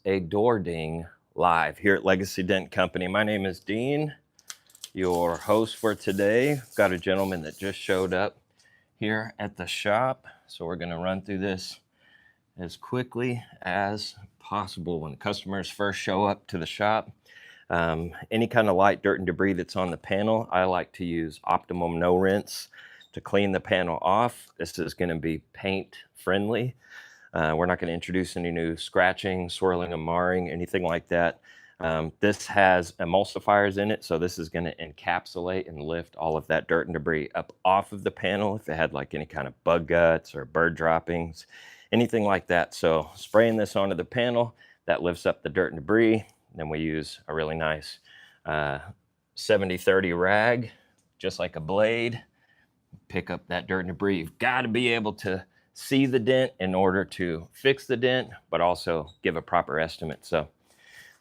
a door ding live here at Legacy Dent Company. My name is Dean, your host for today. I've got a gentleman that just showed up here at the shop, so we're going to run through this as quickly as possible. When customers first show up to the shop, any kind of light dirt and debris that's on the panel, I like to use Optimum No Rinse to clean the panel off. This is going to be paint friendly. We're not going to introduce any new scratching, swirling, and marring, anything like that. This has emulsifiers in it, so this is going to encapsulate and lift all of that dirt and debris up off of the panel if it had like any kind of bug guts or bird droppings, anything like that. So spraying this onto the panel, that lifts up the dirt and debris. Then we use a really nice 70-30 rag, just like a blade, pick up that dirt and debris. You've got to be able to see the dent in order to fix the dent, but also give a proper estimate. So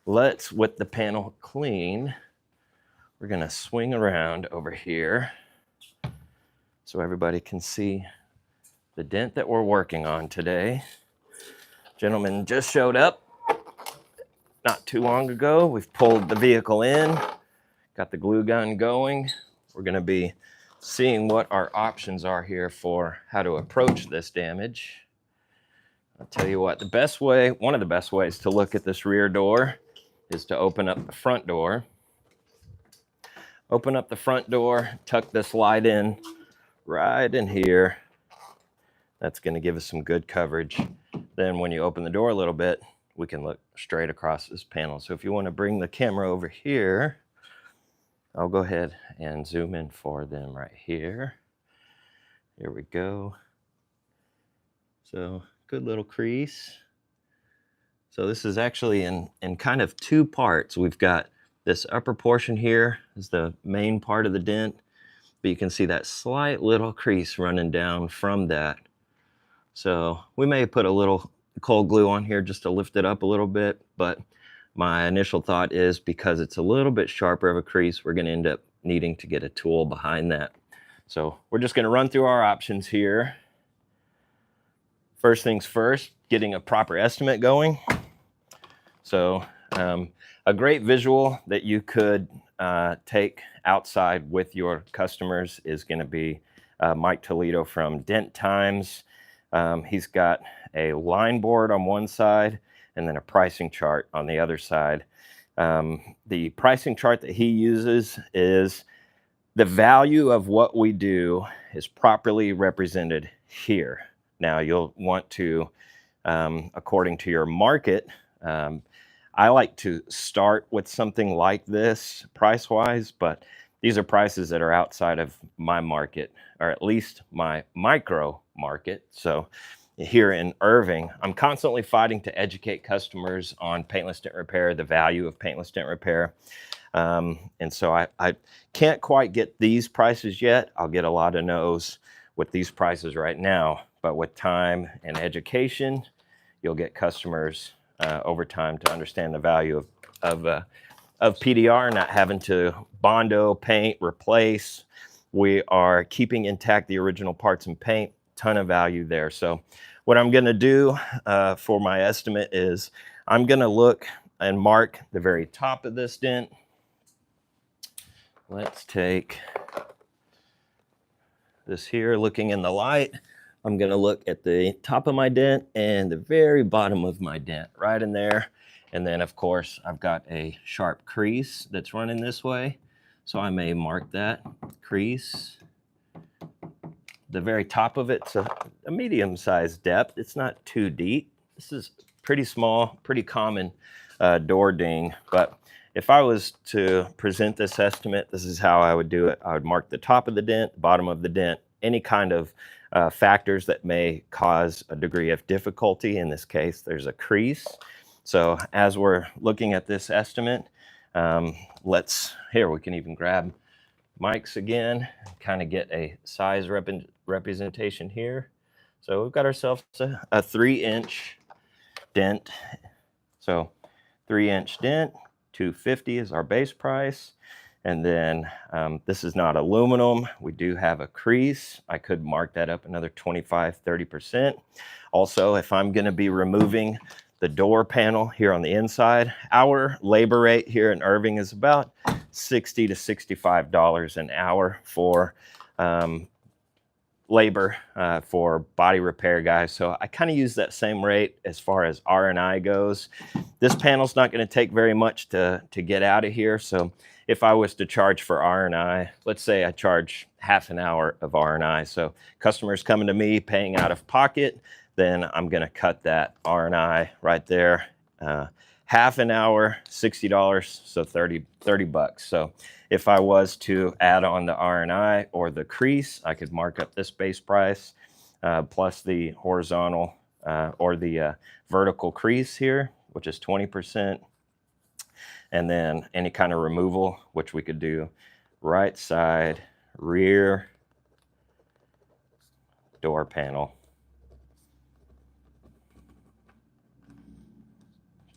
let's, with the panel clean, we're going to swing around over here so everybody can see the dent that we're working on today. Gentleman just showed up not too long ago. We've pulled the vehicle in, got the glue gun going. We're going to be seeing what our options are here for how to approach this damage. I'll tell you what, the best way, one of the best ways to look at this rear door is to open up the front door. Open up the front door, tuck this light in right in here. That's going to give us some good coverage. Then when you open the door a little bit, we can look straight across this panel. So if you want to bring the camera over here, I'll go ahead and zoom in for them right here. Here we go. So good little crease. So this is actually in kind of two parts. We've got this upper portion here is the main part of the dent, but you can see that slight little crease running down from that. So we may put a little cold glue on here just to lift it up a little bit, but my initial thought is because it's a little bit sharper of a crease, we're going to end up needing to get a tool behind that. So we're just going to run through our options here. First things first, getting a proper estimate going. So a great visual that you could take outside with your customers is going to be Mike Toledo from Dent Times. He's got a line board on one side and then a pricing chart on the other side. The pricing chart that he uses is the value of what we do is properly represented here. Now you'll want to, according to your market, I like to start with something like this price-wise, but these are prices that are outside of my market, or at least my micro market. So here in Irving, I'm constantly fighting to educate customers on paintless dent repair, the value of paintless dent repair. And so I can't quite get these prices yet. I'll get a lot of no's with these prices right now, but with time and education, you'll get customers over time to understand the value of PDR, not having to Bondo, paint, replace. We are keeping intact the original parts and paint, ton of value there. So what I'm going to do for my estimate is I'm going to look and mark the very top of this dent. Let's take this here, looking in the light. I'm going to look at the top of my dent and the very bottom of my dent, right in there. And then, of course, I've got a sharp crease that's running this way. So I may mark that crease. The very top of it's a medium-sized depth. It's not too deep. This is pretty small, pretty common door ding. But if I was to present this estimate, this is how I would do it. I would mark the top of the dent, bottom of the dent, any kind of factors that may cause a degree of difficulty. In this case, there's a crease. So as we're looking at this estimate, here we can even grab Mike's again, kind of get a size representation here. So we've got ourselves a 3-inch dent. So 3-inch dent, $250 is our base price. And then this is not aluminum. We do have a crease. I could mark that up another 25, 30%. Also, if I'm going to be removing the door panel here on the inside. Our labor rate here in Irving is about $60 to $65 an hour for labor for body repair guys. So I kind of use that same rate as far as R&I goes. This panel's not going to take very much to get out of here. So if I was to charge for R&I, let's say I charge half an hour of R&I. So customers coming to me paying out of pocket, then I'm going to cut that R&I right there. Half an hour, $60, so 30 bucks. So if I was to add on the R&I or the crease, I could mark up this base price plus the horizontal or the vertical crease here, which is 20%. And then any kind of removal, which we could do right side, rear, door panel.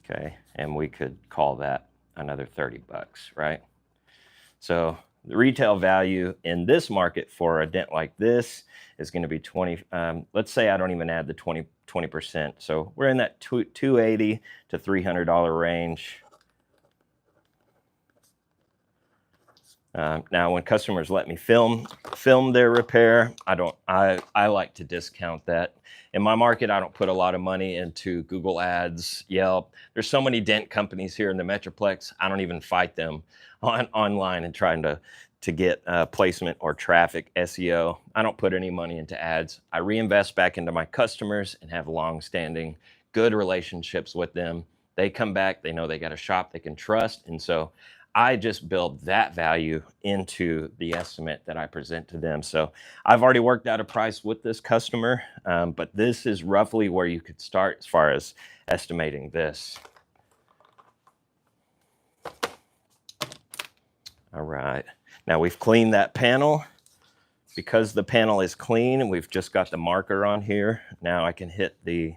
Okay, and we could call that another 30 bucks, right? So the retail value in this market for a dent like this is going to be 20. Let's say I don't even add the 20%. So we're in that $280 to $300 range. Now, when customers let me film their repair, I like to discount that. In my market, I don't put a lot of money into Google Ads, Yelp. There's so many dent companies here in the Metroplex. I don't even fight them online and trying to get placement or traffic, SEO. I don't put any money into ads. I reinvest back into my customers and have long-standing, good relationships with them. They come back, they know they got a shop they can trust, and so I just build that value into the estimate that I present to them. So I've already worked out a price with this customer, but this is roughly where you could start as far as estimating this. All right, now we've cleaned that panel. Because the panel is clean and we've just got the marker on here, now I can hit the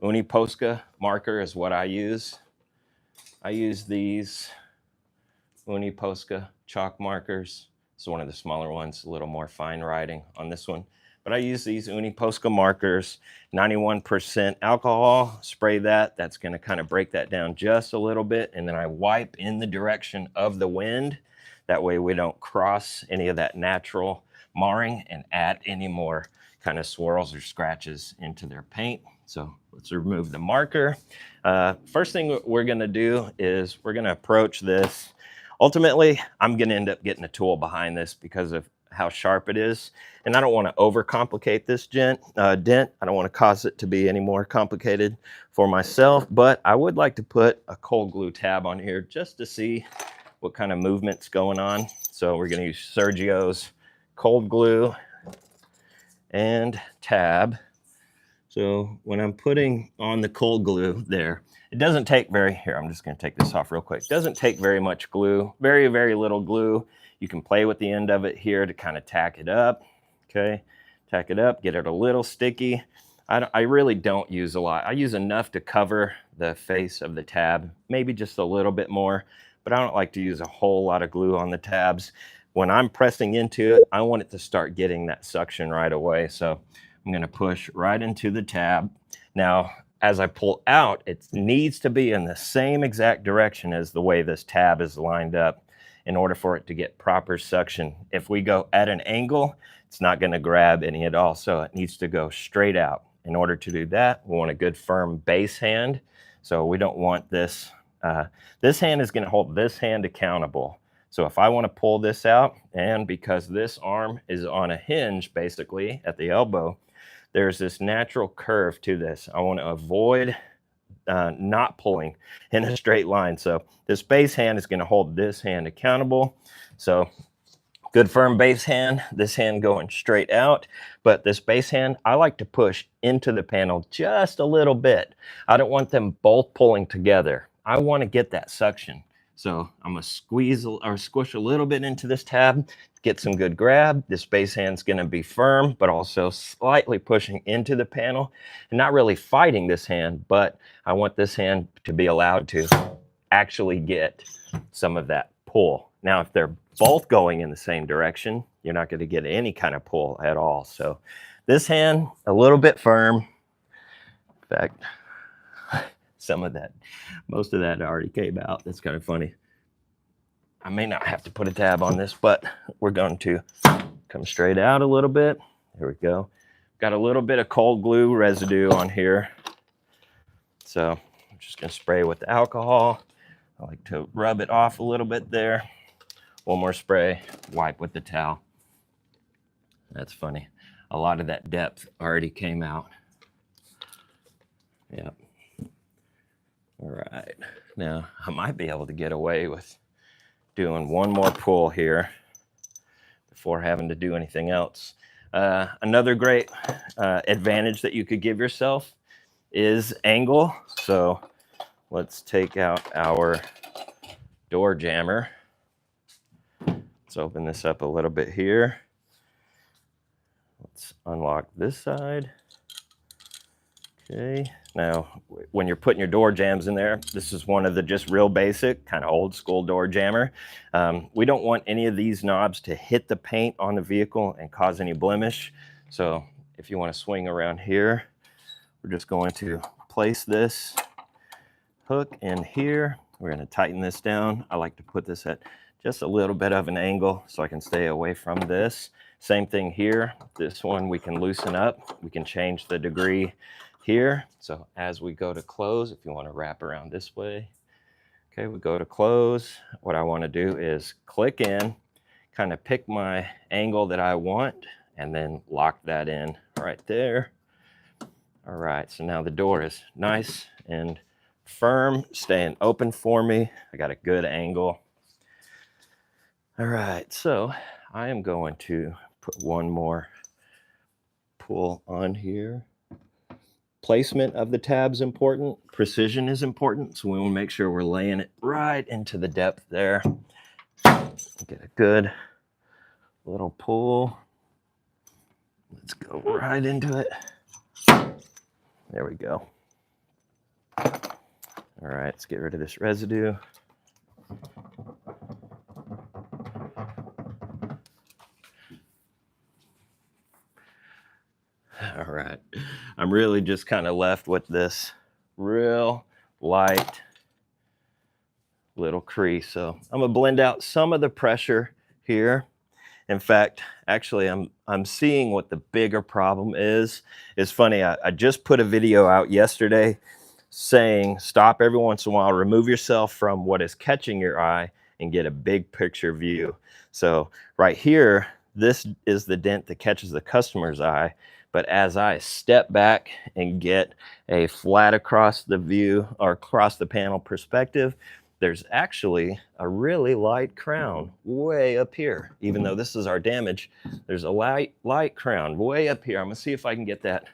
Uniposca marker is what I use. I use these Uniposca chalk markers. It's one of the smaller ones, a little more fine writing on this one. But I use these Uniposca markers, 91% alcohol, spray that. That's going to kind of break that down just a little bit. And then I wipe in the direction of the wind. That way we don't cross any of that natural marring and add any more kind of swirls or scratches into their paint. So let's remove the marker. First thing we're going to do is we're going to approach this. Ultimately, I'm going to end up getting a tool behind this because of how sharp it is. And I don't want to overcomplicate this dent. I don't want to cause it to be any more complicated for myself. But I would like to put a cold glue tab on here just to see what kind of movement's going on. So we're going to use Sergio's cold glue and tab. So when I'm putting on the cold glue there, it doesn't take here, I'm just going to take this off real quick. It doesn't take very much glue, very, very little glue. You can play with the end of it here to kind of tack it up. Okay, tack it up, get it a little sticky. I really don't use a lot. I use enough to cover the face of the tab, maybe just a little bit more, but I don't like to use a whole lot of glue on the tabs. When I'm pressing into it, I want it to start getting that suction right away. So I'm going to push right into the tab. Now, as I pull out, it needs to be in the same exact direction as the way this tab is lined up in order for it to get proper suction. If we go at an angle, it's not going to grab any at all. So it needs to go straight out. In order to do that, we want a good firm base hand. So we don't want this. This hand is going to hold this hand accountable. So if I want to pull this out, and because this arm is on a hinge basically at the elbow, there's this natural curve to this. I want to avoid not pulling in a straight line. So this base hand is going to hold this hand accountable. So good firm base hand, this hand going straight out. But this base hand, I like to push into the panel just a little bit. I don't want them both pulling together. I want to get that suction. So I'm going to squeeze or squish a little bit into this tab, get some good grab. This base hand's going to be firm, but also slightly pushing into the panel and not really fighting this hand, but I want this hand to be allowed to actually get some of that pull. Now, if they're both going in the same direction, you're not going to get any kind of pull at all. So this hand, a little bit firm. In fact, some of that, most of that already came out. That's kind of funny. I may not have to put a tab on this, but we're going to come straight out a little bit. There we go. Got a little bit of cold glue residue on here. So I'm just going to spray with the alcohol. I like to rub it off a little bit there. One more spray, wipe with the towel. That's funny. A lot of that depth already came out. Yep. All right. Now, I might be able to get away with doing one more pull here before having to do anything else. Another great advantage that you could give yourself is angle. So let's take out our door jammer. Let's open this up a little bit here. Let's unlock this side. Okay, now when you're putting your door jams in there, this is one of the just real basic, kind of old school door jammer. We don't want any of these knobs to hit the paint on the vehicle and cause any blemish. So if you want to swing around here, we're just going to place this hook in here. We're going to tighten this down. I like to put this at just a little bit of an angle so I can stay away from this. Same thing here. This one we can loosen up. We can change the degree here. So as we go to close, if you want to wrap around this way, okay, we go to close. What I want to do is click in, kind of pick my angle that I want, and then lock that in right there. All right, so now the door is nice and firm, staying open for me. I got a good angle. All right, so I am going to put one more pull on here. Placement of the tab's important. Precision is important, so we want to make sure we're laying it right into the depth there. Get a good little pull. Let's go right into it. There we go. All right, let's get rid of this residue. All right, I'm really just kind of left with this real light little crease. So I'm gonna blend out some of the pressure here. In fact, actually, I'm seeing what the bigger problem is. It's funny, I just put a video out yesterday saying stop every once in a while, remove yourself from what is catching your eye and get a big picture view. So right here, this is the dent that catches the customer's eye. But as I step back and get a flat across the view or across the panel perspective, there's actually a really light crown way up here. Even though this is our damage, there's a light crown way up here. I'm gonna see if I can get that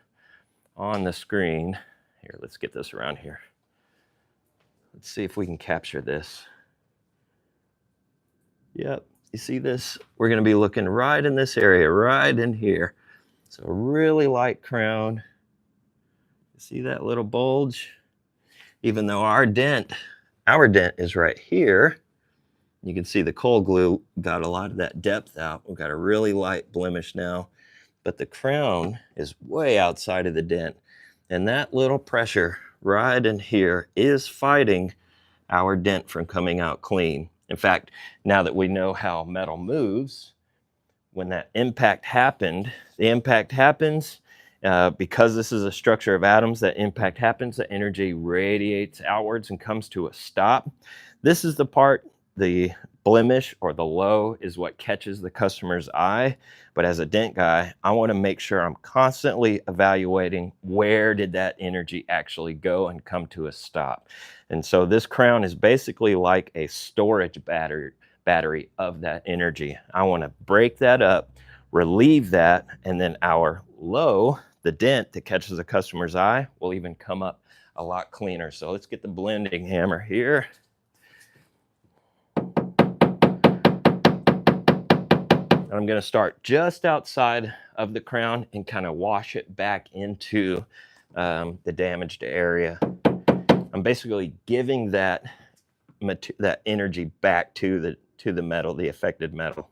on the screen. Here, let's get this around here. Let's see if we can capture this. Yep, you see this? We're gonna be looking right in this area, right in here. So a really light crown. You see that little bulge? Even though our dent is right here, you can see the cold glue got a lot of that depth out. We've got a really light blemish now, but the crown is way outside of the dent. And that little pressure right in here is fighting our dent from coming out clean. In fact, now that we know how metal moves, when that impact happened, the impact happens because this is a structure of atoms, that impact happens, the energy radiates outwards and comes to a stop. This is the part, the blemish or the low is what catches the customer's eye. But as a dent guy, I want to make sure I'm constantly evaluating where did that energy actually go and come to a stop. And so this crown is basically like a storage battery of that energy. I want to break that up, relieve that, and then our low, the dent that catches the customer's eye, will even come up a lot cleaner. So let's get the blending hammer here. I'm going to start just outside of the crown and kind of wash it back into the damaged area. I'm basically giving that energy back to the metal, the affected metal.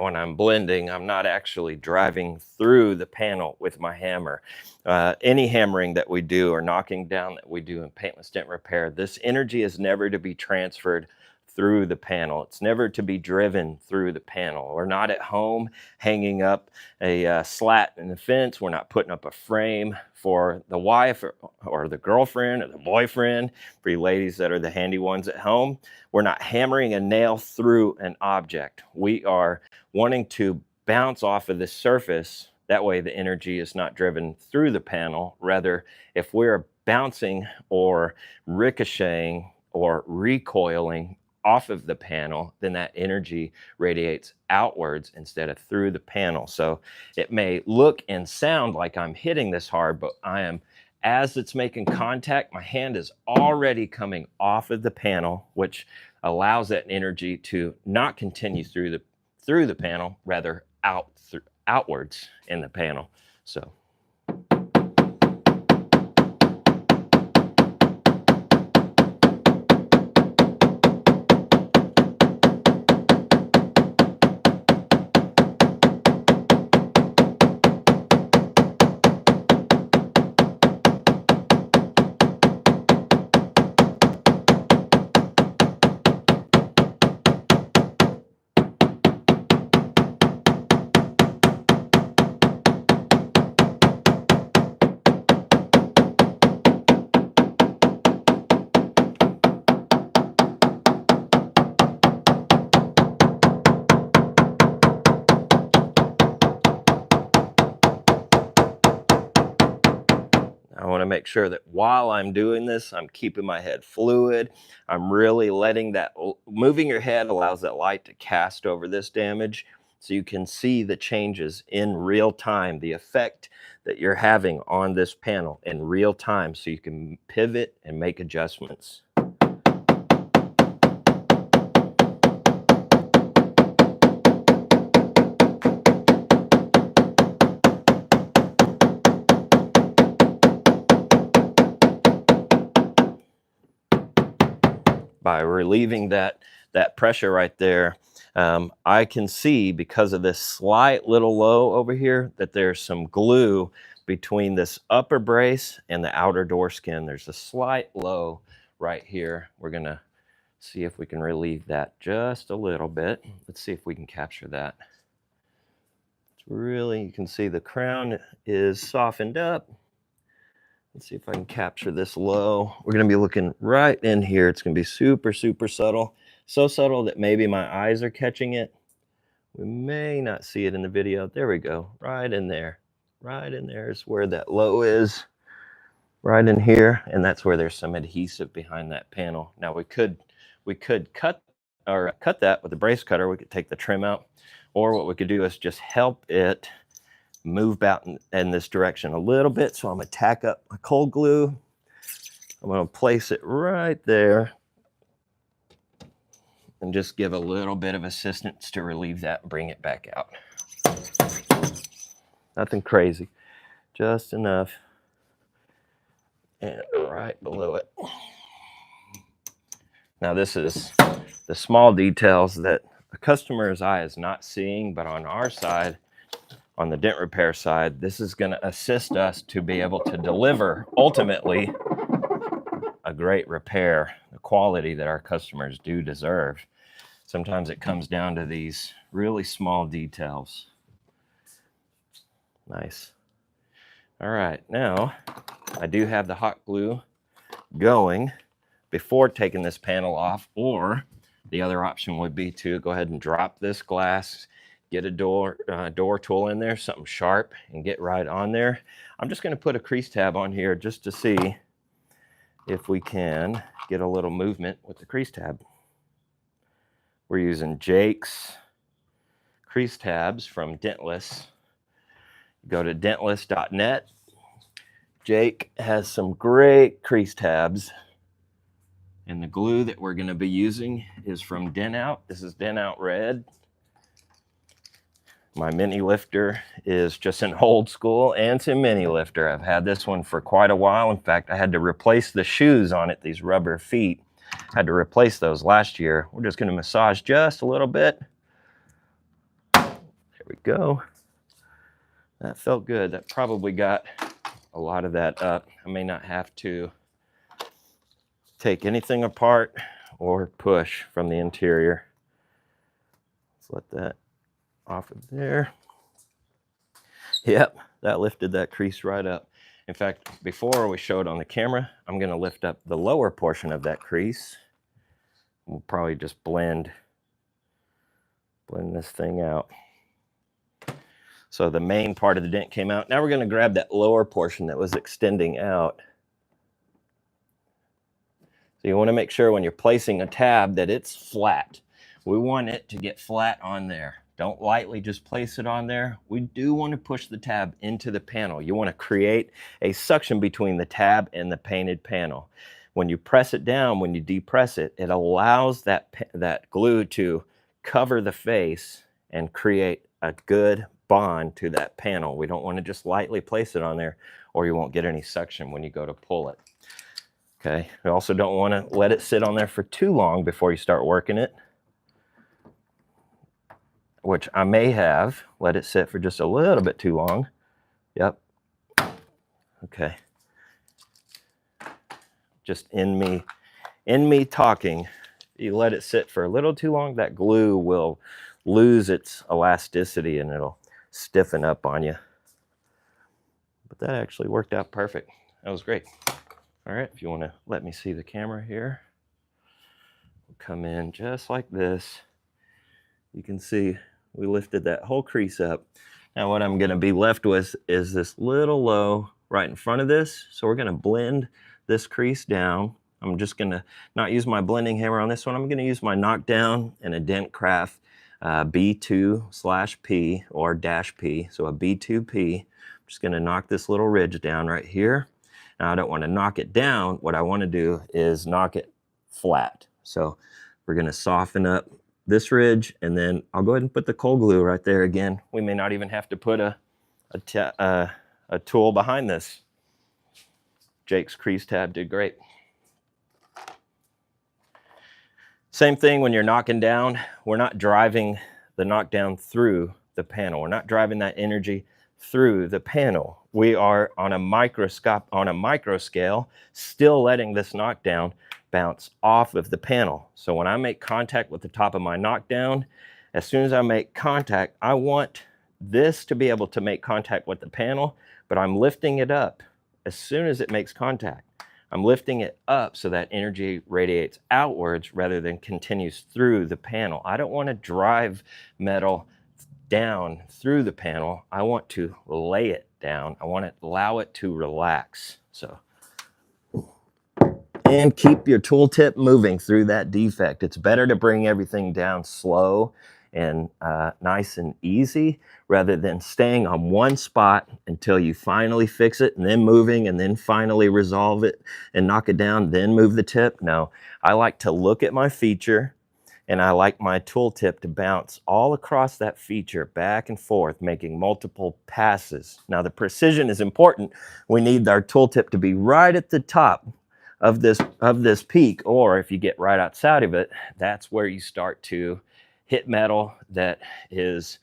when I'm blending, I'm not actually driving through the panel with my hammer. Any hammering that we do or knocking down that we do in paintless dent repair, this energy is never to be transferred through the panel. It's never to be driven through the panel. We're not at home hanging up a slat in the fence. We're not putting up a frame for the wife or the girlfriend or the boyfriend, for you ladies that are the handy ones at home. We're not hammering a nail through an object. We are wanting to bounce off of this surface. That way the energy is not driven through the panel. Rather, if we're bouncing or ricocheting or recoiling off of the panel, then that energy radiates outwards instead of through the panel. So it may look and sound like I'm hitting this hard, but I am, as it's making contact, my hand is already coming off of the panel, which allows that energy to not continue through the panel, rather outwards in the panel. So I want to make sure that while I'm doing this, I'm keeping my head fluid. I'm really letting that, moving your head allows that light to cast over this damage so you can see the changes in real time, the effect that you're having on this panel in real time, so you can pivot and make adjustments. By relieving that pressure right there, I can see, because of this slight little low over here, that there's some glue between this upper brace and the outer door skin. There's a slight low right here. We're gonna see if we can relieve that just a little bit. Let's see if we can capture that. It's really, you can see the crown is softened up. Let's see if I can capture this low. We're going to be looking right in here. It's going to be super, super subtle. So subtle that maybe my eyes are catching it. We may not see it in the video. There we go. Right in there. Right in there is where that low is. Right in here. And that's where there's some adhesive behind that panel. Now we could cut that with a brace cutter. We could take the trim out. Or what we could do is just help it move out in this direction a little bit. So I'm going to tack up my cold glue. I'm going to place it right there and just give a little bit of assistance to relieve that and bring it back out. Nothing crazy, just enough. And right below it. Now this is the small details that the customer's eye is not seeing, but on our side, on the dent repair side, this is going to assist us to be able to deliver, ultimately, a great repair, the quality that our customers do deserve. Sometimes it comes down to these really small details. Nice. All right, now I do have the hot glue going before taking this panel off, or the other option would be to go ahead and drop this glass, get a door tool in there, something sharp, and get right on there. I'm just going to put a crease tab on here just to see if we can get a little movement with the crease tab. We're using Jake's crease tabs from Dentless. Go to dentless.net. Jake has some great crease tabs. And the glue that we're going to be using is from Dent Out. This is Dent Out Red. My mini lifter is just an old school ANSI mini lifter. I've had this one for quite a while. In fact, I had to replace the shoes on it, these rubber feet. I had to replace those last year. We're just going to massage just a little bit. go. That felt good. That probably got a lot of that up. I may not have to take anything apart or push from the interior. Let's let that off of there. Yep, that lifted that crease right up. In fact, before we show it on the camera, I'm going to lift up the lower portion of that crease. We'll probably just blend this thing out. So the main part of the dent came out. Now we're going to grab that lower portion that was extending out. So you want to make sure when you're placing a tab that it's flat. We want it to get flat on there. Don't lightly just place it on there. We do want to push the tab into the panel. You want to create a suction between the tab and the painted panel. When you press it down, when you depress it, it allows that glue to cover the face and create a good bond to that panel. We don't want to just lightly place it on there, or you won't get any suction when you go to pull it. Okay, we also don't want to let it sit on there for too long before you start working it, which I may have let it sit for just a little bit too long. Yep. Okay. Just in me talking, you let it sit for a little too long, that glue will lose its elasticity and it'll stiffen up on you. But that actually worked out perfect. That was great. All right, if you want to let me see the camera here, we'll come in just like this. You can see we lifted that whole crease up. Now what I'm going to be left with is this little low right in front of this. So we're going to blend this crease down. I'm just going to not use my blending hammer on this one. I'm going to use my knockdown and a Dent Craft B2/P or -P, so a B2P. I'm just going to knock this little ridge down right here. Now I don't want to knock it down. What I want to do is knock it flat. So we're going to soften up this ridge, and then I'll go ahead and put the cold glue right there again. We may not even have to put a tool behind this. Jake's crease tab did great. Same thing when you're knocking down. We're not driving the knockdown through the panel. We're not driving that energy through the panel. We are on a micro scale, still letting this knockdown bounce off of the panel. So when I make contact with the top of my knockdown, as soon as I make contact, I want this to be able to make contact with the panel, but I'm lifting it up as soon as it makes contact. I'm lifting it up so that energy radiates outwards rather than continues through the panel. I don't want to drive metal down through the panel. I want to lay it down. I want to allow it to relax. So, and keep your tooltip moving through that defect. It's better to bring everything down slow and nice and easy rather than staying on one spot until you finally fix it and then moving and then finally resolve it and knock it down, then move the tip. No, I like to look at my feature, and I like my tooltip to bounce all across that feature, back and forth, making multiple passes. Now the precision is important. We need our tooltip to be right at the top of this peak, or if you get right outside of it, that's where you start to hit metal that is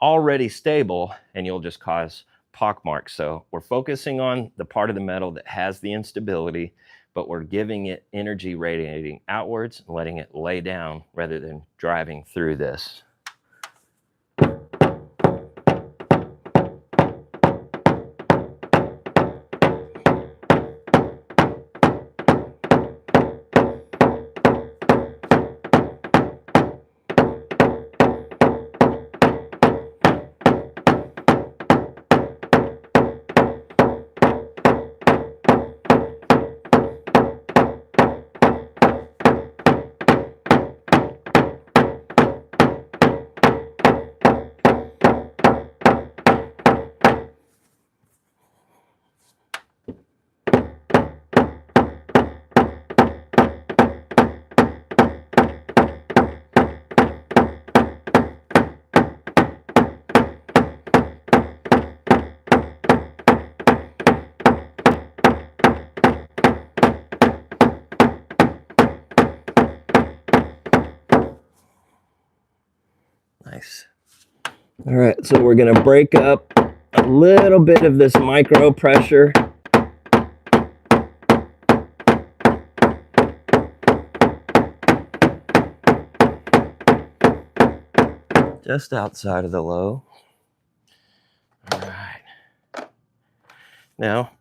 already stable, and you'll just cause pock marks. So we're focusing on the part of the metal that has the instability, but we're giving it energy radiating outwards and letting it lay down rather than driving through this. All right, so we're gonna break up a little bit of this micro pressure. Just outside of the low. All right. Now,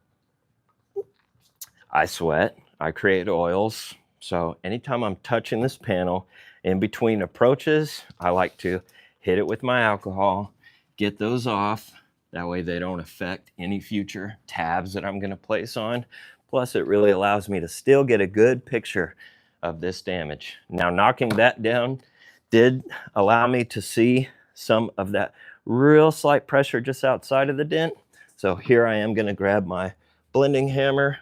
I sweat, I create oils. So anytime I'm touching this panel, in between approaches, I like to hit it with my alcohol, get those off. That way they don't affect any future tabs that I'm gonna place on. Plus it really allows me to still get a good picture of this damage. Now knocking that down did allow me to see some of that real slight pressure just outside of the dent. So here I am gonna grab my blending hammer.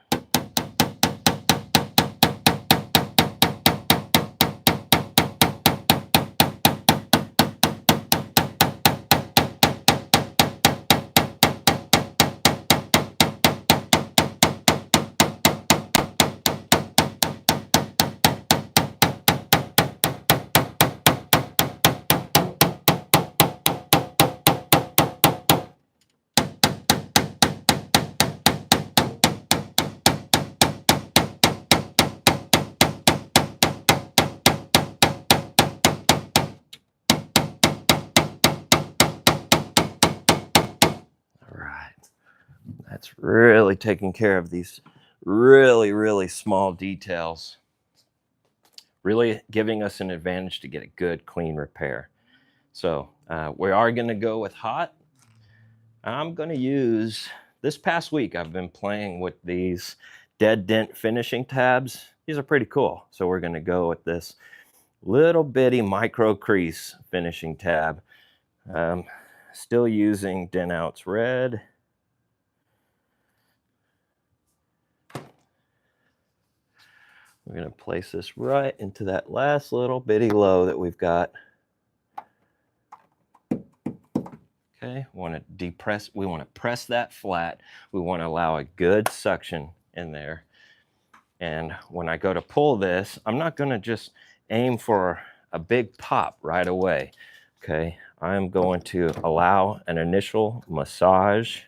That's really taking care of these really small details. Really giving us an advantage to get a good clean repair. So we are going to go with hot. I'm going to use, this past week I've been playing with these dead dent finishing tabs. These are pretty cool. So we're going to go with this little bitty micro crease finishing tab. Still using Dent Out's red. We're going to place this right into that last little bitty low that we've got. Okay, we want to press that flat. We want to allow a good suction in there. And when I go to pull this, I'm not going to just aim for a big pop right away. Okay, I'm going to allow an initial massage.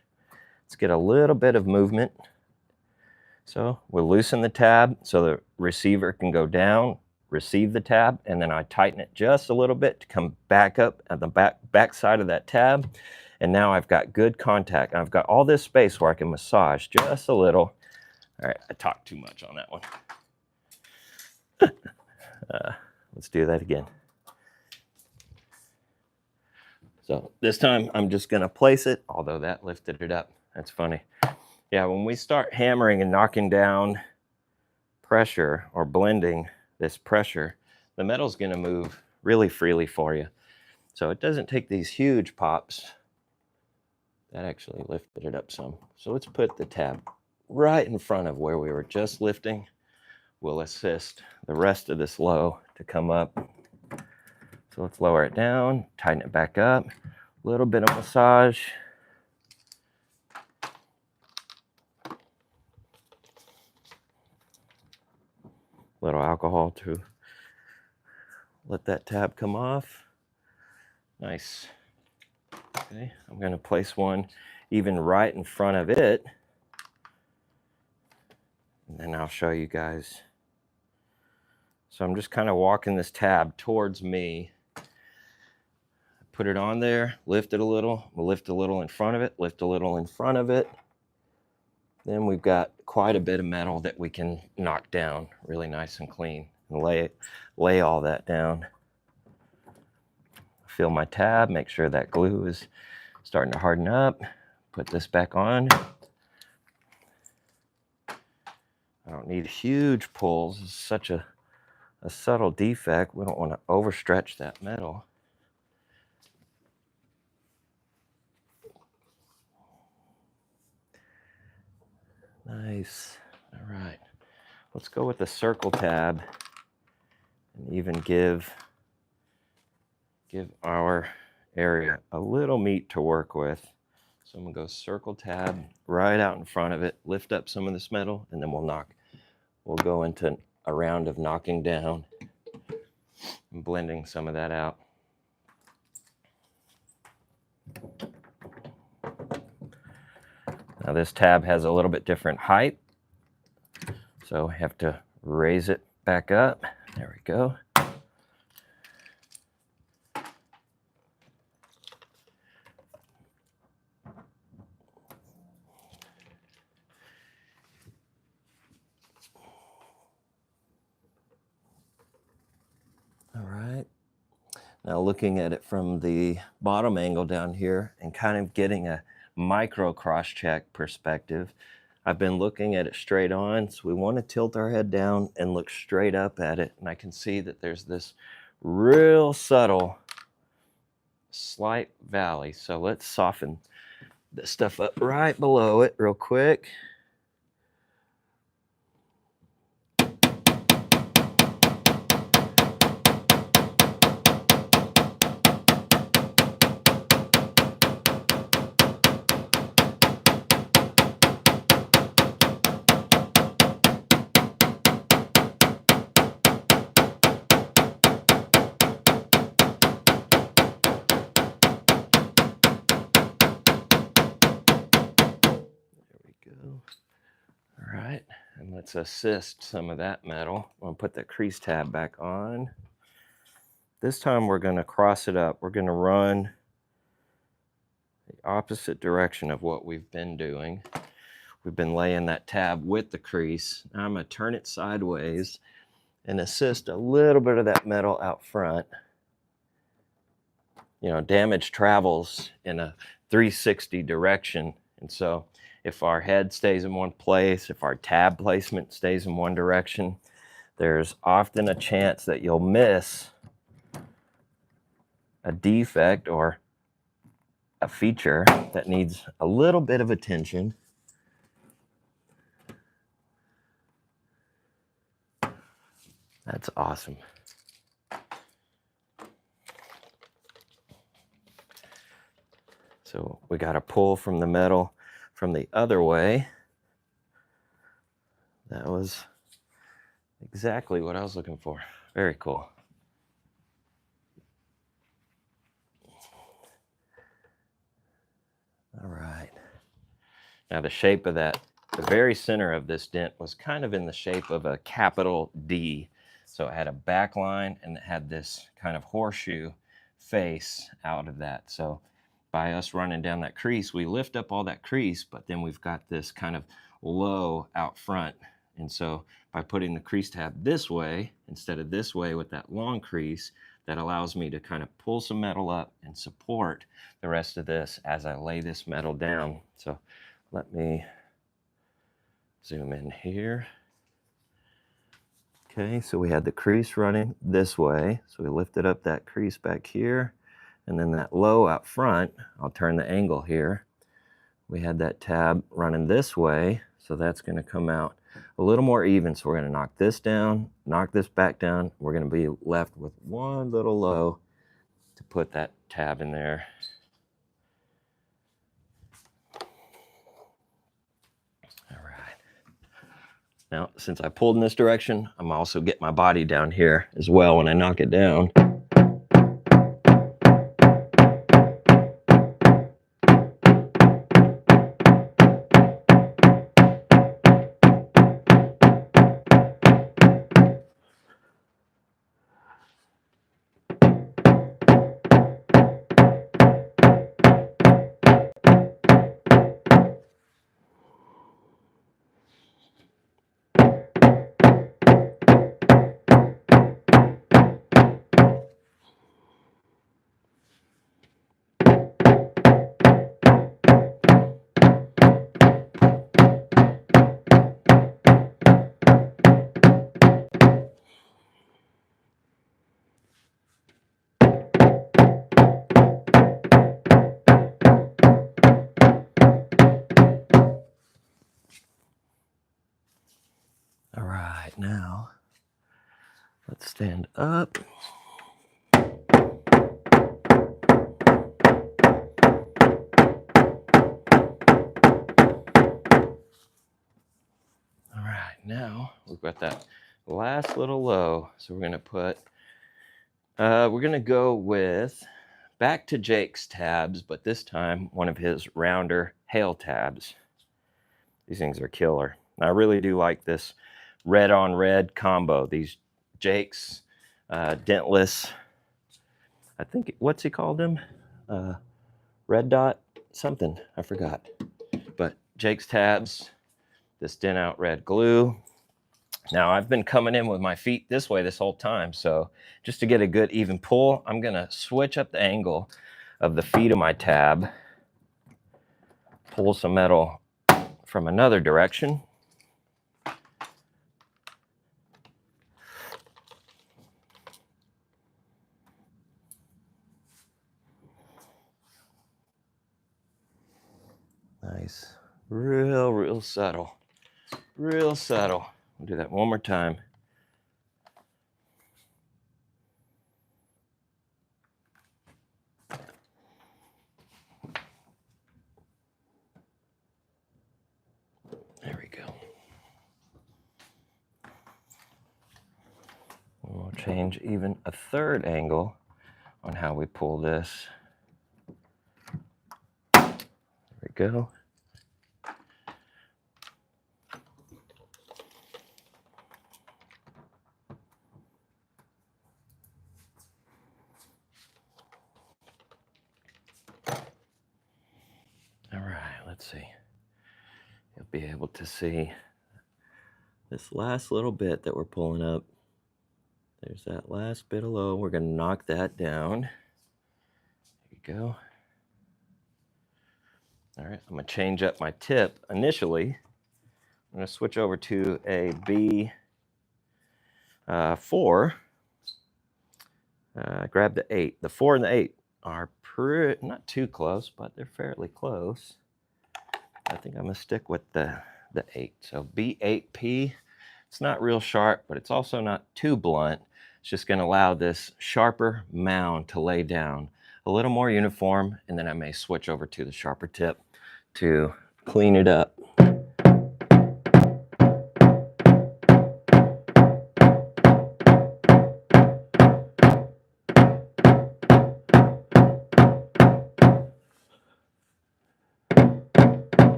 Let's get a little bit of movement. So we'll loosen the tab so the receiver can go down, receive the tab, and then I tighten it just a little bit to come back up at the back side of that tab. And now I've got good contact. I've got all this space where I can massage just a little. All right, I talked too much on that one. Let's do that again. So this time I'm just gonna place it, although that lifted it up. That's funny. Yeah, when we start hammering and knocking down pressure or blending this pressure, the metal's gonna move really freely for you. So it doesn't take these huge pops. That actually lifted it up some. So let's put the tab right in front of where we were just lifting. We'll assist the rest of this low to come up. So let's lower it down, tighten it back up, a little bit of massage. Little alcohol to let that tab come off. Nice. Okay, I'm going to place one even right in front of it. And then I'll show you guys. So I'm just kind of walking this tab towards me. Put it on there, lift it a little. We'll lift a little in front of it, lift a little in front of it. Then we've got quite a bit of metal that we can knock down really nice and clean and lay all that down. Feel my tab, make sure that glue is starting to harden up. Put this back on. I don't need huge pulls. It's such a subtle defect. We don't want to overstretch that metal. Nice. All right. Let's go with the circle tab and even give our area a little meat to work with. So I'm gonna go circle tab right out in front of it, lift up some of this metal, and then we'll go into a round of knocking down and blending some of that out. Now this tab has a little bit different height, so I have to raise it back up. There we go. All right. Now looking at it from the bottom angle down here and kind of getting a micro cross-check perspective, I've been looking at it straight on, so we want to tilt our head down and look straight up at it, and I can see that there's this real subtle slight valley. So let's soften this stuff up right below it real quick. Go. All right, and let's assist some of that metal. I'm gonna put the crease tab back on. This time we're gonna cross it up. We're gonna run the opposite direction of what we've been doing. We've been laying that tab with the crease. Now I'm gonna turn it sideways and assist a little bit of that metal out front. You know, damage travels in a 360 direction, and so if our head stays in one place, if our tab placement stays in one direction, there's often a chance that you'll miss a defect or a feature that needs a little bit of attention. That's awesome. So we got to pull from the metal from the other way. That was exactly what I was looking for. Very cool. All right. Now the shape of that, the very center of this dent was kind of in the shape of a capital D. So it had a back line and it had this kind of horseshoe face out of that. So by us running down that crease, we lift up all that crease, but then we've got this kind of low out front. And so by putting the crease tab this way, instead of this way with that long crease, that allows me to kind of pull some metal up and support the rest of this as I lay this metal down. So let me zoom in here. Okay, so we had the crease running this way. So we lifted up that crease back here. And then that low out front, I'll turn the angle here. We had that tab running this way, so that's going to come out a little more even. So we're going to knock this down, knock this back down. We're going to be left with one little low to put that tab in there. All right. Now, since I pulled in this direction, I'm also getting my body down here as well when I knock it down. All right, now let's stand up. All right, now we've got that last little low. So we're gonna put, we're gonna go with back to Jake's tabs, but this time one of his rounder hail tabs. These things are killer. I really do like this red on red combo. These Jake's dentless, I think, what's he called them? Red dot something, I forgot. But Jake's tabs, this dent out red glue. Now I've been coming in with my feet this way this whole time, so just to get a good even pull, I'm gonna switch up the angle of the feet of my tab, pull some metal from another direction. Nice, real subtle, real subtle. I'll do that one more time. There we go. We'll change even a third angle on how we pull this. There we go. All right, let's see. You'll be able to see this last little bit that we're pulling up. There's that last bit of low. We're going to knock that down. There you go. All right, I'm going to change up my tip initially. I'm going to switch over to a B4. Grab the 8. The 4 and the 8 are not too close, but they're fairly close. I think I'm going to stick with the 8. So B8P, it's not real sharp, but it's also not too blunt. It's just going to allow this sharper mound to lay down a little more uniform, and then I may switch over to the sharper tip to clean it up.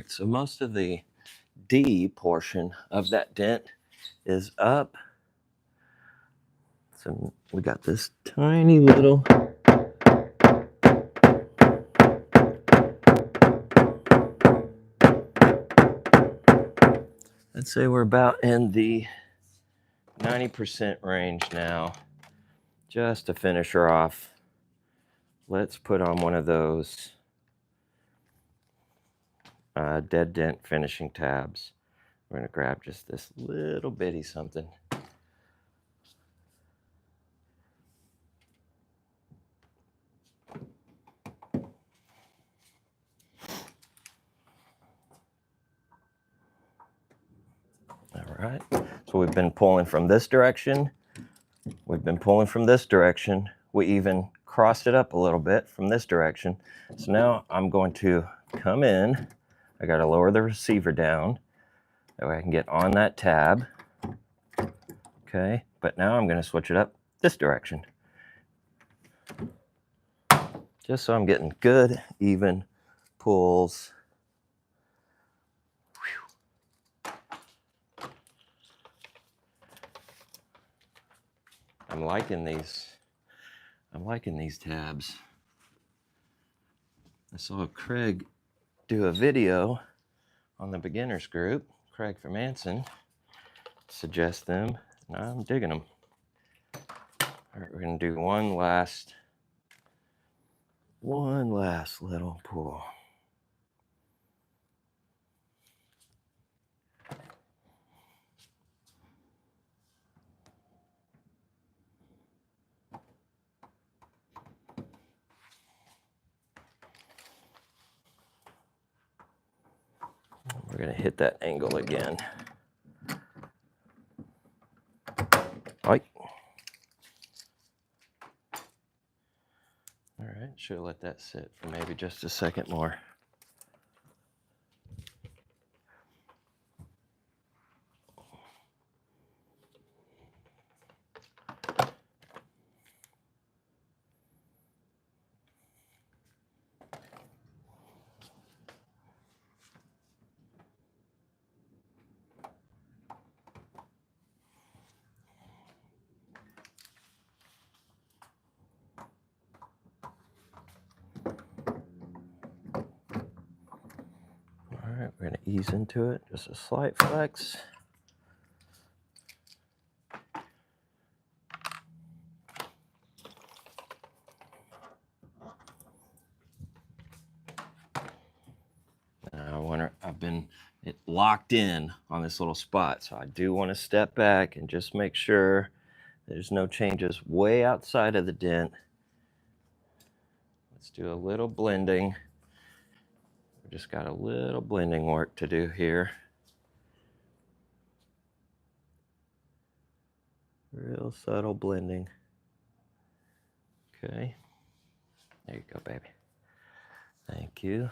So most of the D portion of that dent is up. So we got this tiny little I'd say we're about in the 90% range now. Just to finish her off, let's put on one of those dead dent finishing tabs. We're going to grab just this little bitty something. All right, so we've been pulling from this direction. We've been pulling from this direction. We even crossed it up a little bit from this direction. So now I'm going to come in. I got to lower the receiver down. That way I can get on that tab. Okay, but now I'm going to switch it up this direction. Just so I'm getting good, even pulls. I'm liking these tabs. I saw Craig do a video on the beginners group. Craig from Anson suggest them, and I'm digging them. All right, we're gonna do one last little pull. We're gonna hit that angle again. Right. All right, should let that sit for maybe just a second more. We're going to ease into it, just a slight flex. I've been locked in on this little spot, so I do want to step back and just make sure there's no changes way outside of the dent. Let's do a little blending. We just got a little blending work to do here. Real subtle blending. Okay. There you go, baby. Thank you.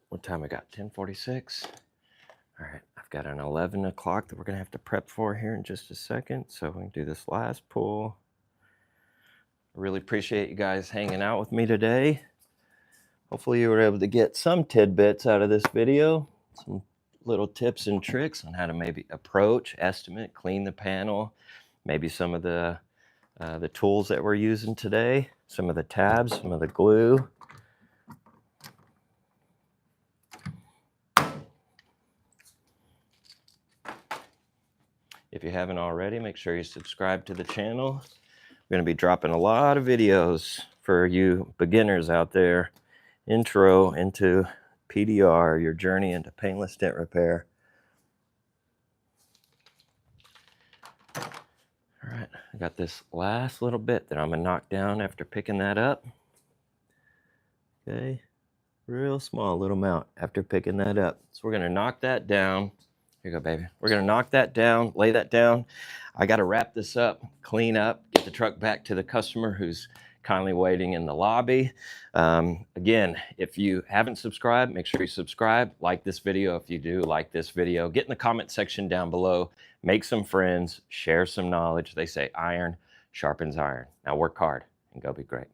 What time I got? 10:46. All right, I've got an 11 o'clock that we're gonna have to prep for here in just a second. So we can do this last pull. I really appreciate you guys hanging out with me today. Hopefully you were able to get some tidbits out of this video, some little tips and tricks on how to maybe approach, estimate, clean the panel, maybe some of the tools that we're using today, some of the tabs, some of the glue. If you haven't already, make sure you subscribe to the channel. We're going to be dropping a lot of videos for you beginners out there. Intro into PDR, your journey into paintless dent repair. All right, I got this last little bit that I'm going to knock down after picking that up. Okay, real small little amount after picking that up. So we're going to knock that down. Here you go, baby. We're going to knock that down, lay that down. I got to wrap this up, clean up, get the truck back to the customer who's kindly waiting in the lobby. Again, if you haven't subscribed, make sure you subscribe, like this video if you do like this video. Get in the comment section down below, make some friends, share some knowledge. They say iron sharpens iron. Now work hard and go be great.